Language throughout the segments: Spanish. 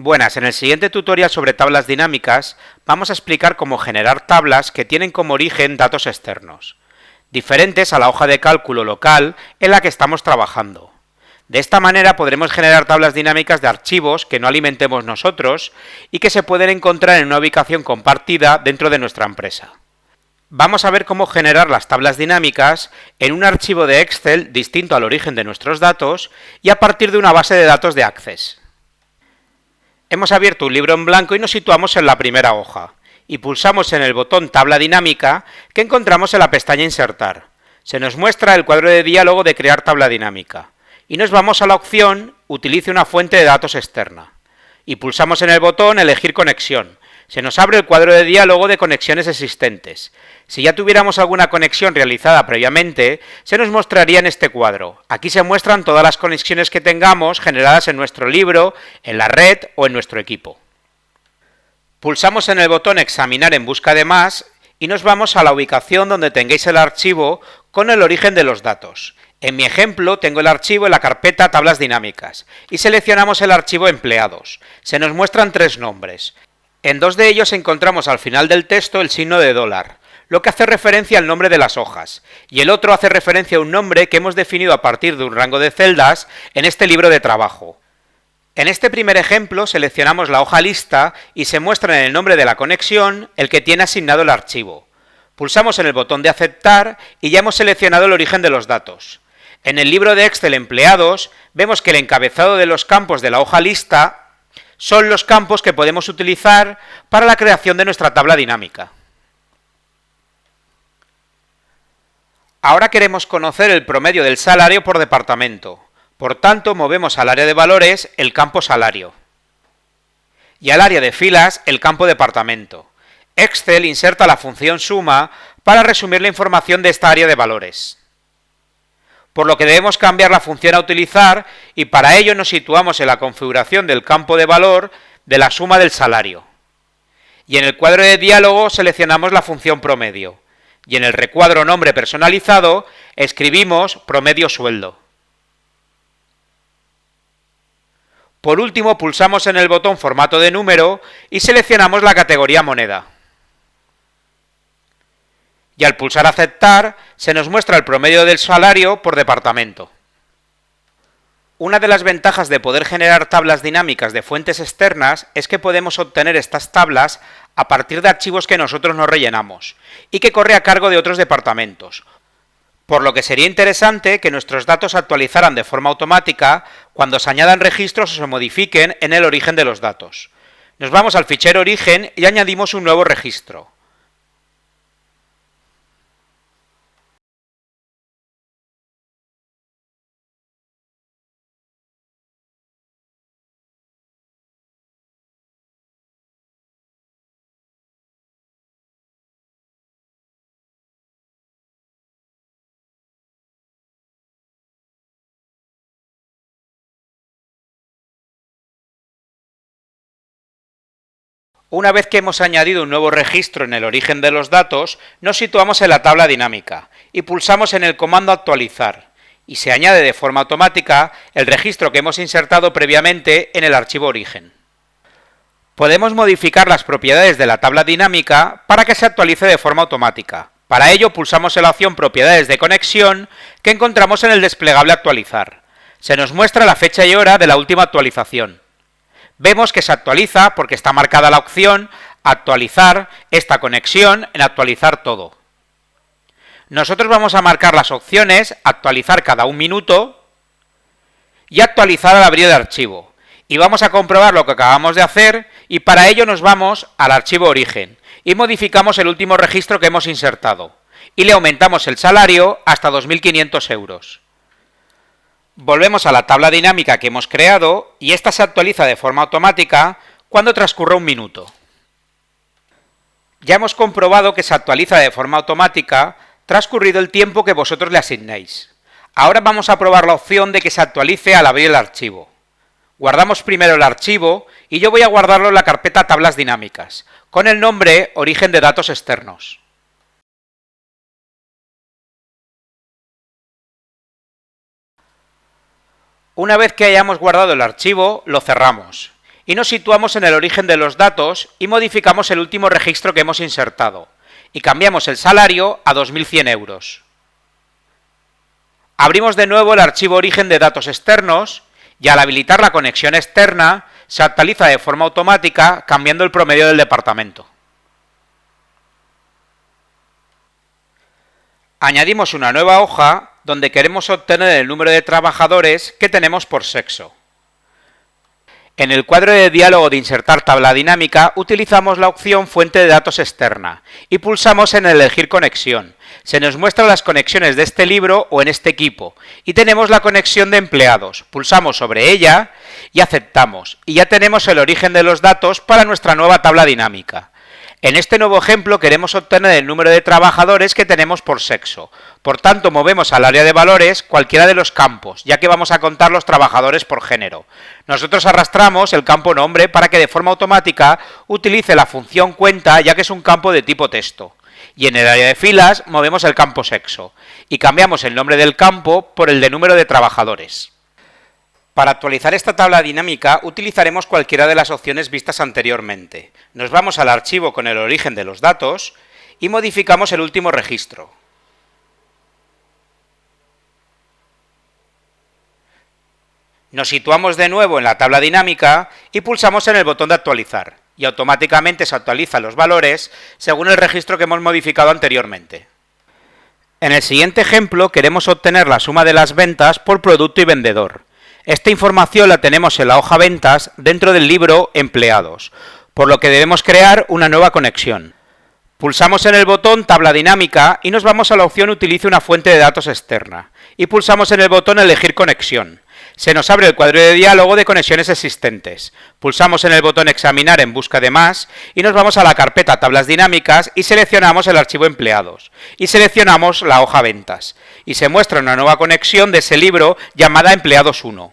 Buenas, en el siguiente tutorial sobre tablas dinámicas vamos a explicar cómo generar tablas que tienen como origen datos externos, diferentes a la hoja de cálculo local en la que estamos trabajando. De esta manera podremos generar tablas dinámicas de archivos que no alimentemos nosotros y que se pueden encontrar en una ubicación compartida dentro de nuestra empresa. Vamos a ver cómo generar las tablas dinámicas en un archivo de Excel distinto al origen de nuestros datos y a partir de una base de datos de Access. Hemos abierto un libro en blanco y nos situamos en la primera hoja, y pulsamos en el botón Tabla dinámica que encontramos en la pestaña Insertar. Se nos muestra el cuadro de diálogo de Crear tabla dinámica, y nos vamos a la opción Utilice una fuente de datos externa, y pulsamos en el botón Elegir conexión. Se nos abre el cuadro de diálogo de conexiones existentes. Si ya tuviéramos alguna conexión realizada previamente, se nos mostraría en este cuadro. Aquí se muestran todas las conexiones que tengamos generadas en nuestro libro, en la red o en nuestro equipo. Pulsamos en el botón Examinar en busca de más y nos vamos a la ubicación donde tengáis el archivo con el origen de los datos. En mi ejemplo tengo el archivo en la carpeta Tablas dinámicas y seleccionamos el archivo Empleados. Se nos muestran tres nombres. En dos de ellos encontramos al final del texto el signo de $, lo que hace referencia al nombre de las hojas, y el otro hace referencia a un nombre que hemos definido a partir de un rango de celdas en este libro de trabajo. En este primer ejemplo seleccionamos la hoja lista y se muestra en el nombre de la conexión el que tiene asignado el archivo. Pulsamos en el botón de aceptar y ya hemos seleccionado el origen de los datos. En el libro de Excel Empleados vemos que el encabezado de los campos de la hoja lista son los campos que podemos utilizar para la creación de nuestra tabla dinámica. Ahora queremos conocer el promedio del salario por departamento. Por tanto, movemos al área de valores el campo salario y al área de filas el campo departamento. Excel inserta la función suma para resumir la información de esta área de valores, por lo que debemos cambiar la función a utilizar y para ello nos situamos en la configuración del campo de valor de la suma del salario. Y en el cuadro de diálogo seleccionamos la función promedio y en el recuadro nombre personalizado escribimos promedio sueldo. Por último pulsamos en el botón formato de número y seleccionamos la categoría moneda. Y al pulsar aceptar se nos muestra el promedio del salario por departamento. Una de las ventajas de poder generar tablas dinámicas de fuentes externas es que podemos obtener estas tablas a partir de archivos que nosotros no rellenamos y que corre a cargo de otros departamentos, por lo que sería interesante que nuestros datos se actualizaran de forma automática cuando se añadan registros o se modifiquen en el origen de los datos. Nos vamos al fichero origen y añadimos un nuevo registro. Una vez que hemos añadido un nuevo registro en el origen de los datos, nos situamos en la tabla dinámica y pulsamos en el comando actualizar y se añade de forma automática el registro que hemos insertado previamente en el archivo origen. Podemos modificar las propiedades de la tabla dinámica para que se actualice de forma automática. Para ello pulsamos en la opción Propiedades de conexión que encontramos en el desplegable Actualizar. Se nos muestra la fecha y hora de la última actualización. Vemos que se actualiza porque está marcada la opción Actualizar esta conexión en Actualizar todo. Nosotros vamos a marcar las opciones Actualizar cada un minuto y Actualizar al abrir el archivo. Y vamos a comprobar lo que acabamos de hacer y para ello nos vamos al archivo origen y modificamos el último registro que hemos insertado y le aumentamos el salario hasta 2.500 euros. Volvemos a la tabla dinámica que hemos creado y esta se actualiza de forma automática cuando transcurra un minuto. Ya hemos comprobado que se actualiza de forma automática transcurrido el tiempo que vosotros le asignéis. Ahora vamos a probar la opción de que se actualice al abrir el archivo. Guardamos primero el archivo y yo voy a guardarlo en la carpeta Tablas dinámicas, con el nombre Origen de datos externos. Una vez que hayamos guardado el archivo, lo cerramos y nos situamos en el origen de los datos y modificamos el último registro que hemos insertado y cambiamos el salario a 2.100 euros. Abrimos de nuevo el archivo origen de datos externos y al habilitar la conexión externa se actualiza de forma automática cambiando el promedio del departamento. Añadimos una nueva hoja donde queremos obtener el número de trabajadores que tenemos por sexo. En el cuadro de diálogo de insertar tabla dinámica utilizamos la opción fuente de datos externa y pulsamos en elegir conexión. Se nos muestran las conexiones de este libro o en este equipo y tenemos la conexión de empleados. Pulsamos sobre ella y aceptamos y ya tenemos el origen de los datos para nuestra nueva tabla dinámica. En este nuevo ejemplo queremos obtener el número de trabajadores que tenemos por sexo. Por tanto, movemos al área de valores cualquiera de los campos, ya que vamos a contar los trabajadores por género. Nosotros arrastramos el campo nombre para que de forma automática utilice la función cuenta, ya que es un campo de tipo texto. Y en el área de filas movemos el campo sexo y cambiamos el nombre del campo por el de número de trabajadores. Para actualizar esta tabla dinámica utilizaremos cualquiera de las opciones vistas anteriormente. Nos vamos al archivo con el origen de los datos y modificamos el último registro. Nos situamos de nuevo en la tabla dinámica y pulsamos en el botón de actualizar y automáticamente se actualizan los valores según el registro que hemos modificado anteriormente. En el siguiente ejemplo queremos obtener la suma de las ventas por producto y vendedor. Esta información la tenemos en la hoja ventas dentro del libro empleados, por lo que debemos crear una nueva conexión. Pulsamos en el botón tabla dinámica y nos vamos a la opción utilice una fuente de datos externa y pulsamos en el botón elegir conexión. Se nos abre el cuadro de diálogo de conexiones existentes. Pulsamos en el botón examinar en busca de más y nos vamos a la carpeta tablas dinámicas y seleccionamos el archivo empleados y seleccionamos la hoja ventas y se muestra una nueva conexión de ese libro llamada empleados 1.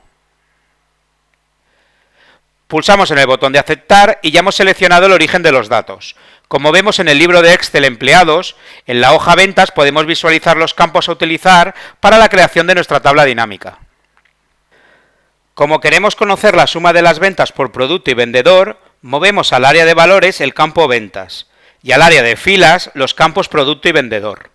Pulsamos en el botón de aceptar y ya hemos seleccionado el origen de los datos. Como vemos en el libro de Excel empleados, en la hoja ventas podemos visualizar los campos a utilizar para la creación de nuestra tabla dinámica. Como queremos conocer la suma de las ventas por producto y vendedor, movemos al área de valores el campo ventas y al área de filas los campos producto y vendedor.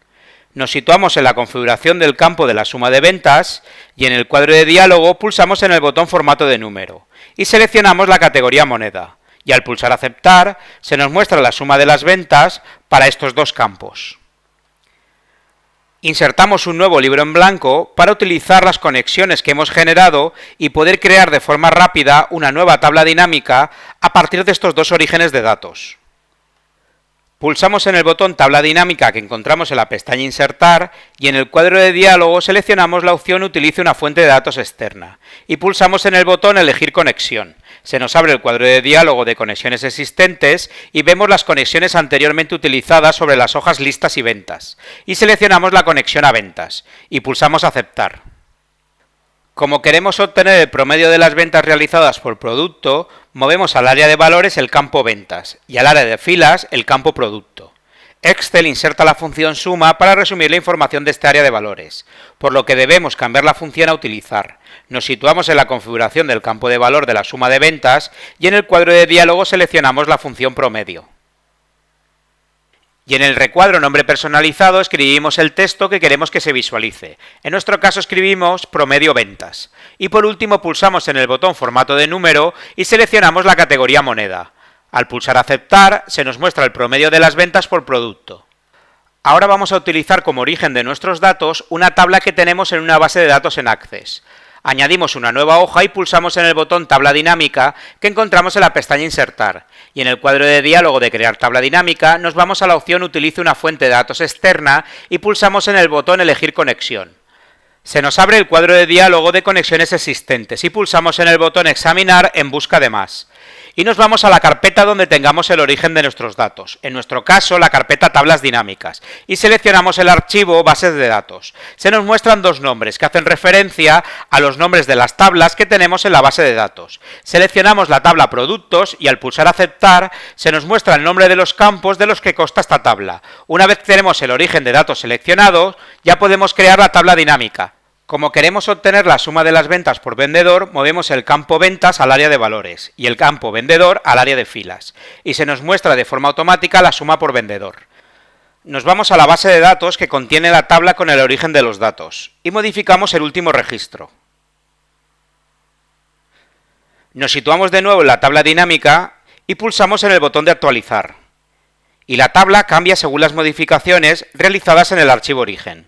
Nos situamos en la configuración del campo de la suma de ventas y en el cuadro de diálogo pulsamos en el botón formato de número y seleccionamos la categoría moneda y al pulsar aceptar se nos muestra la suma de las ventas para estos dos campos. Insertamos un nuevo libro en blanco para utilizar las conexiones que hemos generado y poder crear de forma rápida una nueva tabla dinámica a partir de estos dos orígenes de datos. Pulsamos en el botón tabla dinámica que encontramos en la pestaña insertar y en el cuadro de diálogo seleccionamos la opción utilice una fuente de datos externa y pulsamos en el botón elegir conexión. Se nos abre el cuadro de diálogo de conexiones existentes y vemos las conexiones anteriormente utilizadas sobre las hojas listas y ventas y seleccionamos la conexión a ventas y pulsamos aceptar. Como queremos obtener el promedio de las ventas realizadas por producto, movemos al área de valores el campo ventas y al área de filas el campo producto. Excel inserta la función suma para resumir la información de este área de valores, por lo que debemos cambiar la función a utilizar. Nos situamos en la configuración del campo de valor de la suma de ventas y en el cuadro de diálogo seleccionamos la función promedio. Y en el recuadro nombre personalizado escribimos el texto que queremos que se visualice. En nuestro caso escribimos promedio ventas. Y por último pulsamos en el botón formato de número y seleccionamos la categoría moneda. Al pulsar aceptar se nos muestra el promedio de las ventas por producto. Ahora vamos a utilizar como origen de nuestros datos una tabla que tenemos en una base de datos en Access. Añadimos una nueva hoja y pulsamos en el botón tabla dinámica que encontramos en la pestaña insertar y en el cuadro de diálogo de crear tabla dinámica nos vamos a la opción utilice una fuente de datos externa y pulsamos en el botón elegir conexión. Se nos abre el cuadro de diálogo de conexiones existentes y pulsamos en el botón examinar en busca de más. Y nos vamos a la carpeta donde tengamos el origen de nuestros datos, en nuestro caso la carpeta tablas dinámicas, y seleccionamos el archivo bases de datos. Se nos muestran dos nombres que hacen referencia a los nombres de las tablas que tenemos en la base de datos. Seleccionamos la tabla productos y al pulsar aceptar se nos muestra el nombre de los campos de los que consta esta tabla. Una vez que tenemos el origen de datos seleccionado, ya podemos crear la tabla dinámica. Como queremos obtener la suma de las ventas por vendedor, movemos el campo ventas al área de valores y el campo vendedor al área de filas, y se nos muestra de forma automática la suma por vendedor. Nos vamos a la base de datos que contiene la tabla con el origen de los datos, y modificamos el último registro. Nos situamos de nuevo en la tabla dinámica y pulsamos en el botón de actualizar. Y la tabla cambia según las modificaciones realizadas en el archivo origen.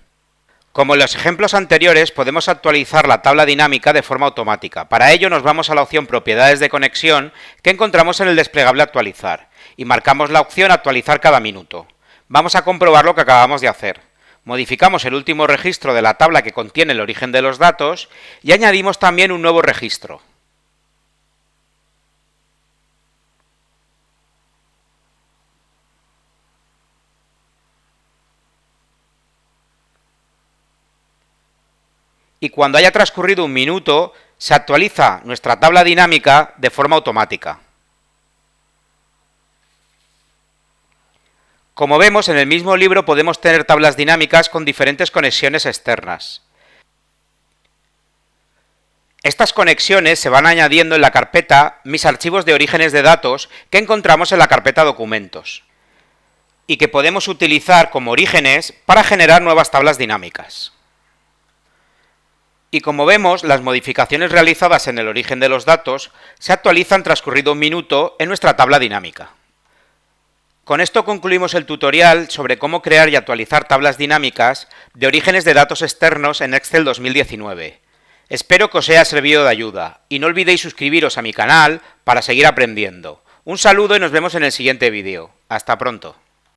Como en los ejemplos anteriores, podemos actualizar la tabla dinámica de forma automática. Para ello nos vamos a la opción Propiedades de conexión que encontramos en el desplegable Actualizar y marcamos la opción Actualizar cada minuto. Vamos a comprobar lo que acabamos de hacer. Modificamos el último registro de la tabla que contiene el origen de los datos y añadimos también un nuevo registro. Y cuando haya transcurrido un minuto, se actualiza nuestra tabla dinámica de forma automática. Como vemos, en el mismo libro podemos tener tablas dinámicas con diferentes conexiones externas. Estas conexiones se van añadiendo en la carpeta Mis archivos de orígenes de datos que encontramos en la carpeta Documentos y que podemos utilizar como orígenes para generar nuevas tablas dinámicas. Y como vemos, las modificaciones realizadas en el origen de los datos se actualizan transcurrido un minuto en nuestra tabla dinámica. Con esto concluimos el tutorial sobre cómo crear y actualizar tablas dinámicas de orígenes de datos externos en Excel 2019. Espero que os haya servido de ayuda y no olvidéis suscribiros a mi canal para seguir aprendiendo. Un saludo y nos vemos en el siguiente vídeo. Hasta pronto.